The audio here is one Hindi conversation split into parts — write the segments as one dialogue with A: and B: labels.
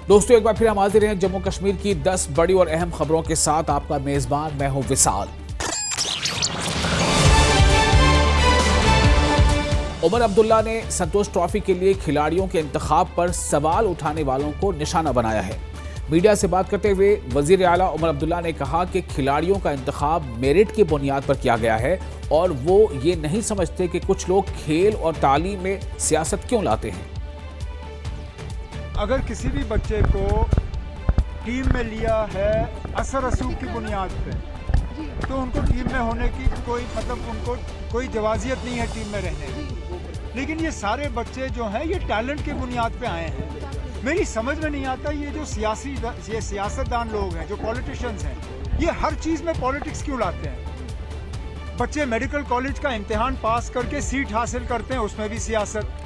A: दोस्तों एक बार फिर हम हाजिर हैं जम्मू कश्मीर की 10 बड़ी और अहम खबरों के साथ। आपका मेजबान मैं हूं विशाल। उमर अब्दुल्ला ने संतोष ट्रॉफी के लिए खिलाड़ियों के इंतखाब पर सवाल उठाने वालों को निशाना बनाया है। मीडिया से बात करते हुए वजीर आला उमर अब्दुल्ला ने कहा कि खिलाड़ियों का इंतखाब मेरिट की बुनियाद पर किया गया है और वो ये नहीं समझते कि कुछ लोग खेल और तालीम में सियासत क्यों लाते हैं।
B: अगर किसी भी बच्चे को टीम में लिया है असर रसूख की बुनियाद पे, तो उनको टीम में होने की कोई उनको कोई जवाजियत नहीं है टीम में रहने की। लेकिन ये सारे बच्चे जो हैं ये टैलेंट की बुनियाद पे आए हैं। मेरी समझ में नहीं आता ये जो सियासतदान लोग हैं, जो पॉलिटिशियंस हैं, ये हर चीज़ में पॉलिटिक्स क्यों लाते हैं। बच्चे मेडिकल कॉलेज का इम्तिहान पास करके सीट हासिल करते हैं, उसमें भी सियासत।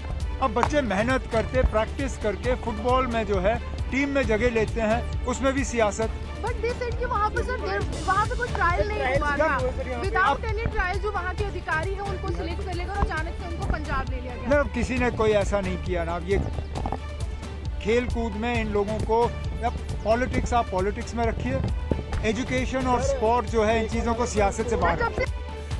B: अब बच्चे मेहनत करते, प्रैक्टिस करके फुटबॉल में जो है टीम में जगह लेते हैं, उसमें भी सियासत।
C: बट दे सेड कि वहाँ पे सर वहाँ पे कोई ट्रायल नहीं हुआ था। विदाउट एनी ट्रायल जो वहाँ के अधिकारी हैं उनको सिलेक्ट कर लेकर अचानक से उनको पंजाब ले लिया गया।
B: नहीं, किसी ने कोई ऐसा नहीं किया ना। ये खेल कूद में इन लोगों को, पॉलिटिक्स आप पॉलिटिक्स में रखिए, एजुकेशन और स्पोर्ट जो है इन चीज़ों को सियासत से बाहर।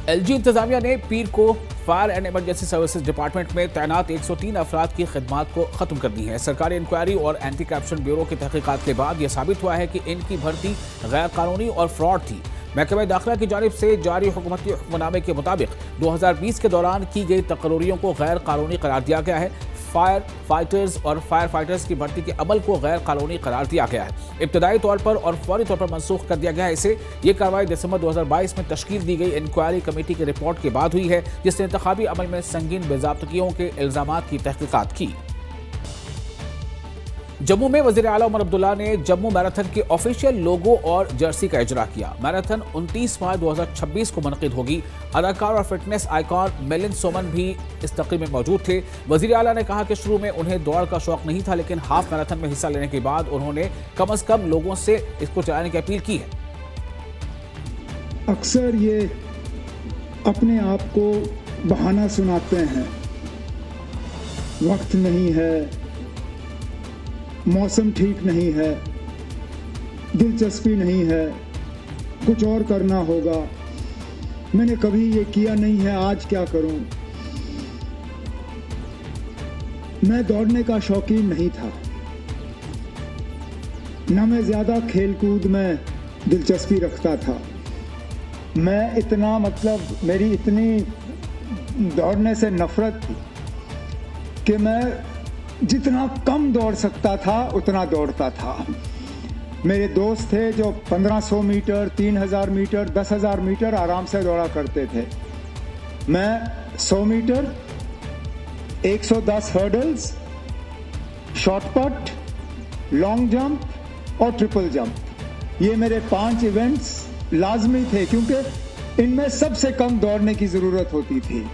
A: एलजी इंतजामिया ने पीर को fire and emergency services department में तैनात 103 अफराद की खिदमात को खत्म कर दी है। सरकारी इंक्वायरी और एंटी करप्शन ब्यूरो की तहकीकात के बाद यह साबित हुआ है कि इनकी भर्ती गैर कानूनी और फ्रॉड थी। महकमा दाखिला की जानिब से जारी हुकूमती हुक्मनामे के मुताबिक 2020 के दौरान की गई तकर्रियों को गैर कानूनी करार दिया गया है। फायर फाइटर्स और फायर फाइटर्स की भर्ती के अमल को गैर कानूनी करार दिया गया है। इब्तदाई तौर पर और फौरी तौर पर मनसूख कर दिया गया है इसे। ये कार्रवाई दिसंबर 2022 में तश्कील दी गई इंक्वायरी कमेटी की रिपोर्ट के बाद हुई है, जिसने इंतखाबी अमल में संगीन बेज़ाब्तगियों के इल्जामात की तहकीकात की। जम्मू में वज़ीर आला उमर अब्दुल्ला ने जम्मू मैराथन के ऑफिशियल लोगो और जर्सी का इजरा किया। मैराथन 29 मार्च 2026 को मुनक़िद होगी। अदाकार और फिटनेस आइकॉन मिलिंद सोमन भी इस तकरीब में मौजूद थे। वज़ीर आला ने कहा कि शुरू में उन्हें दौड़ का शौक नहीं था, लेकिन हाफ मैराथन में हिस्सा लेने के बाद उन्होंने कम अज़ कम लोगों से इसको चलाने की अपील की है।
D: अक्सर ये अपने आप को बहाना सुनाते हैं, वक्त नहीं है, मौसम ठीक नहीं है, दिलचस्पी नहीं है, कुछ और करना होगा, मैंने कभी ये किया नहीं है, आज क्या करूं। मैं दौड़ने का शौकीन नहीं था, न मैं ज़्यादा खेल कूद में दिलचस्पी रखता था। मैं इतना मेरी इतनी दौड़ने से नफरत थी कि मैं जितना कम दौड़ सकता था उतना दौड़ता था। मेरे दोस्त थे जो 1500 मीटर, 3000 मीटर, 10,000 मीटर आराम से दौड़ा करते थे। मैं 100 मीटर, 110 हर्डल्स, शॉर्टपट, लॉन्ग जंप और ट्रिपल जंप, ये मेरे 5 इवेंट्स लाजमी थे, क्योंकि इनमें सबसे कम दौड़ने की ज़रूरत होती थी।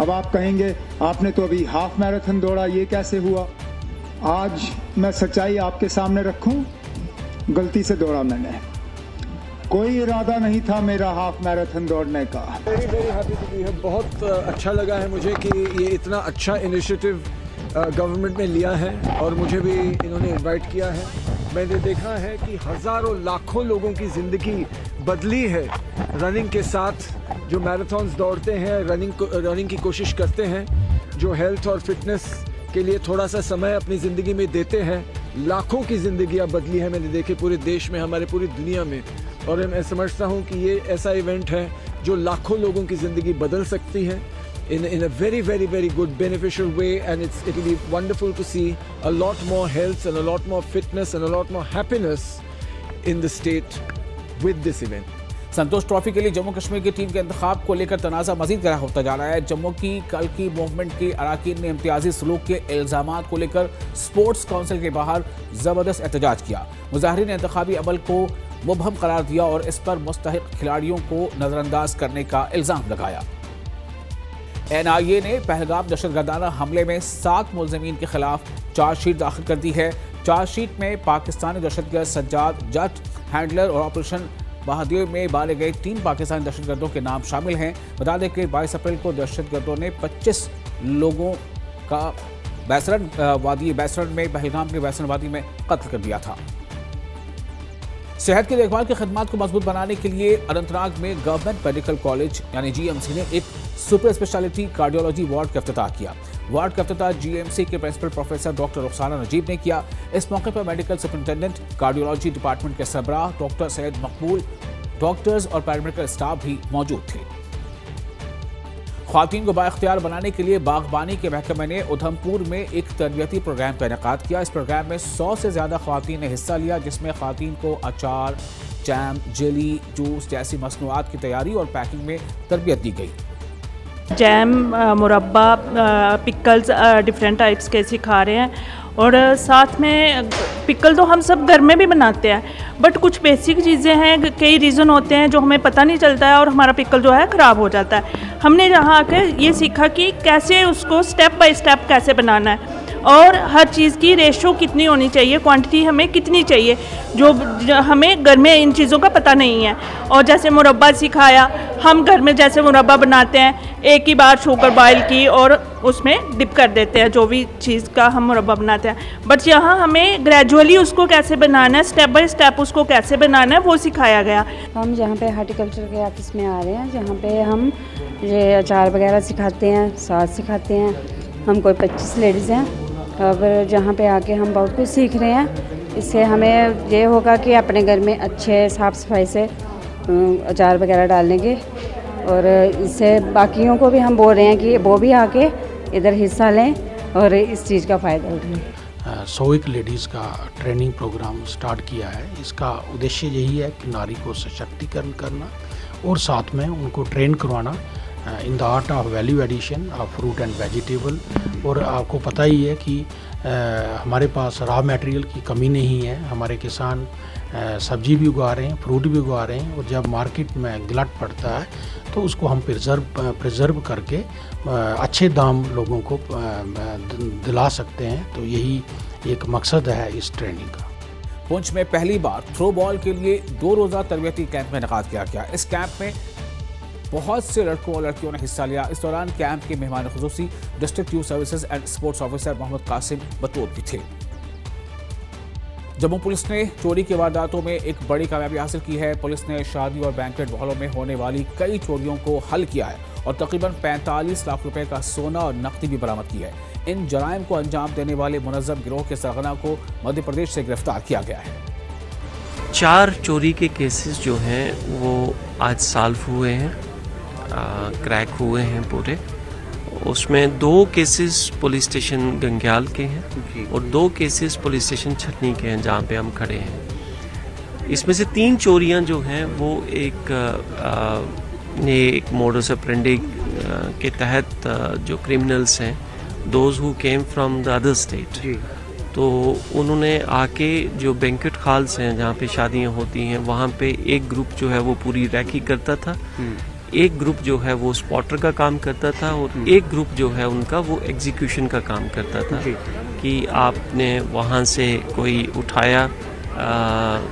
D: अब आप कहेंगे आपने तो अभी हाफ मैराथन दौड़ा, ये कैसे हुआ? आज मैं सच्चाई आपके सामने रखूं, गलती से दौड़ा मैंने, कोई इरादा नहीं था मेरा हाफ मैराथन दौड़ने का।
E: Very happy to be here. बहुत अच्छा लगा है मुझे कि ये इतना अच्छा इनिशिएटिव गवर्नमेंट ने लिया है और मुझे भी इन्होंने इनवाइट किया है। मैंने देखा है कि हज़ारों लाखों लोगों की ज़िंदगी बदली है रनिंग के साथ। जो मैराथन्स दौड़ते हैं, रनिंग की कोशिश करते हैं, जो हेल्थ और फिटनेस के लिए थोड़ा सा समय अपनी ज़िंदगी में देते हैं, लाखों की ज़िंदगियाँ बदली है मैंने देखे पूरे देश में, हमारे पूरी दुनिया में। और मैं समझता हूँ कि ये ऐसा इवेंट है जो लाखों लोगों की ज़िंदगी बदल सकती है in a very good beneficial way, and it will be wonderful to see a lot more health and a lot more fitness and a lot more happiness in the state with this event.
A: Santosh trophy के लिए जम्मू कश्मीर की टीम के इंतखाब को लेकर तनाज़ा मजीद गहरा होता जा रहा है। जम्मू की कल की मूवमेंट के अराकीन ने इम्तियाजी सलूक के इल्जामात को लेकर स्पोर्ट्स काउंसिल के बाहर ज़बरदस्त एहतजाज किया। मुजाहिरीन ने इंतखाबी अमल को मुबहम करार दिया और इस पर मुस्तहिक खिलाड़ियों को नज़रअंदाज करने का इल्ज़ाम लगाया। NIA ने पहलगाम दहशतगर्दाना हमले में 7 मुलज़मीन के खिलाफ चार्जशीट दाखिल कर दी है। चार्जशीट में पाकिस्तानी दहशतगर्द सज्जाद जट हैंडलर और ऑपरेशन बहादुर में मारे गए 3 पाकिस्तानी दहशतगर्दों के नाम शामिल हैं। बता दें कि 22 अप्रैल को दहशतगर्दों ने 25 लोगों का वादी बैसरन में पहलगाम के बैसरन वादी में कत्ल कर दिया था। सेहत की देखभाल की खिदमत को मजबूत बनाने के लिए अनंतनाग में गवर्नमेंट मेडिकल कॉलेज यानी जीएमसी ने एक सुपर स्पेशलिटी कार्डियोलॉजी वार्ड का इफ्तिताह किया। वार्ड का इफ्तिताह जीएमसी के principal professor doctor Rukhsana Najeeb ने किया। इस मौके पर मेडिकल सुपरिटेंडेंट, कार्डियोलॉजी डिपार्टमेंट के सरबराह डॉक्टर सैयद मकबूल, डॉक्टर्स और पैरामेडिकल स्टाफ भी मौजूद थे। ख्वातीन को बाइख्तियार बनाने के लिए बागबानी के महकमे ने उधमपुर में एक तरबियती प्रोग्राम का इनेकाद किया। इस प्रोग्राम में 100 से ज़्यादा ख्वातीन ने हिस्सा लिया, जिसमें ख्वातीन को अचार, जैम, जेली, जूस जैसी मसनूआत की तैयारी और पैकिंग में तरबियत दी गई।
F: जैम, मुरब्बा, पिकल्स डिफरेंट टाइप्स के सिखा रहे हैं और साथ में पिकल तो हम सब घर में भी बनाते हैं, बट कुछ बेसिक चीज़ें हैं, कई रीज़न होते हैं जो हमें पता नहीं चलता है और हमारा पिकल जो है ख़राब हो जाता है। हमने यहाँ आकर ये सीखा कि कैसे उसको स्टेप बाय स्टेप कैसे बनाना है और हर चीज़ की रेशो कितनी होनी चाहिए, क्वांटिटी हमें कितनी चाहिए, जो हमें घर में इन चीज़ों का पता नहीं है। और जैसे मुरब्बा सिखाया, हम घर में जैसे मुरब्बा बनाते हैं, एक ही बार शुगर बॉयल की और उसमें डिप कर देते हैं जो भी चीज़ का हम मुरब्बा बनाते हैं, बट यहाँ हमें ग्रेजुअली उसको कैसे बनाना है, स्टेप बाय स्टेप उसको कैसे बनाना है वो सिखाया गया।
G: हम जहाँ पे हार्टिकल्चर के ऑफिस में आ रहे हैं, जहाँ पे हम ये अचार वगैरह सिखाते हैं, साथ सिखाते हैं। हम कोई 25 लेडीज़ हैं। अब जहाँ पे आके हम बहुत कुछ सीख रहे हैं। इससे हमें ये होगा कि अपने घर में अच्छे साफ़ सफाई से अचार वगैरह डालेंगे और इससे बाकियों को भी हम बोल रहे हैं कि वो भी आके इधर हिस्सा लें और इस चीज़ का फ़ायदा उठाएं।
H: 101 लेडीज़ का ट्रेनिंग प्रोग्राम स्टार्ट किया है। इसका उद्देश्य यही है कि नारी को सशक्तिकरण करना और साथ में उनको ट्रेन करवाना in the art of value addition of fruit and vegetable. और आपको पता ही है कि हमारे पास रॉ मटेरियल की कमी नहीं है। हमारे किसान सब्जी भी उगा रहे हैं, फ्रूट भी उगा रहे हैं और जब मार्केट में गिलट पड़ता है तो उसको हम प्रिजर्व करके अच्छे दाम लोगों को दिला सकते हैं। तो यही एक मकसद है इस ट्रेनिंग का।
A: पुंछ में पहली बार थ्रो बॉल के लिए 2 रोज़ा तरबियती कैंप में इनेकाद किया गया। इस कैंप में बहुत से लड़कों और लड़कियों ने हिस्सा लिया। इस दौरान कैंप के मेहमान खुसूसी district youth services and sports officer Mohammad Kasim बतौर भी थे। जम्मू पुलिस ने चोरी की वारदातों में एक बड़ी कामयाबी हासिल की है। पुलिस ने शादी और बैंक्वेट हॉलों में होने वाली कई चोरियों को हल किया है और तकरीबन 45 लाख रुपए का सोना और नकदी भी बरामद की है। इन जराइम को अंजाम देने वाले मुनज़्ज़म गिरोह के सरगना को मध्य प्रदेश से गिरफ्तार किया गया है।
I: 4 चोरी के केसेस जो हैं वो आज सॉल्व हुए हैं, क्रैक हुए हैं पूरे। उसमें 2 केसेस पुलिस स्टेशन गंग्याल के हैं और 2 केसेस पुलिस स्टेशन छतनी के हैं जहाँ पे हम खड़े हैं। इसमें से 3 चोरियाँ जो हैं वो एक मोडस ऑपरेंडी के तहत जो क्रिमिनल्स हैं, those who came from the other state, तो उन्होंने आके जो बैंक्वेट हॉल्स हैं जहाँ पे शादियाँ होती हैं वहाँ पे एक ग्रुप जो है वो पूरी रैकी करता था, एक ग्रुप जो है वो स्पॉटर का काम करता था और एक ग्रुप जो है उनका वो एग्जीक्यूशन का काम करता था कि आपने वहाँ से कोई उठाया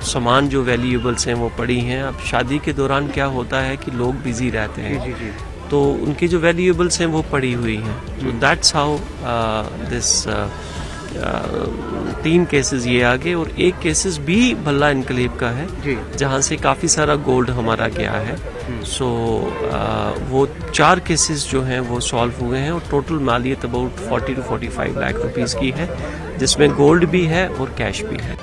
I: सामान जो वैल्यूएबल्स हैं वो पड़ी हैं। अब शादी के दौरान क्या होता है कि लोग बिजी रहते हैं, तो उनकी जो वैल्यूएबल्स हैं वो पड़ी हुई हैं। तो दैट्स हाउ दिस 3 केसेस ये आगे और एक केसेस भी भल्ला इनकलेब का है जहाँ से काफ़ी सारा गोल्ड हमारा गया है। सो वो 4 केसेस जो हैं वो सॉल्व हुए हैं और टोटल मालियत अबाउट 40 to 45 लाख रुपीज़ की है, जिसमें गोल्ड भी है और कैश भी है।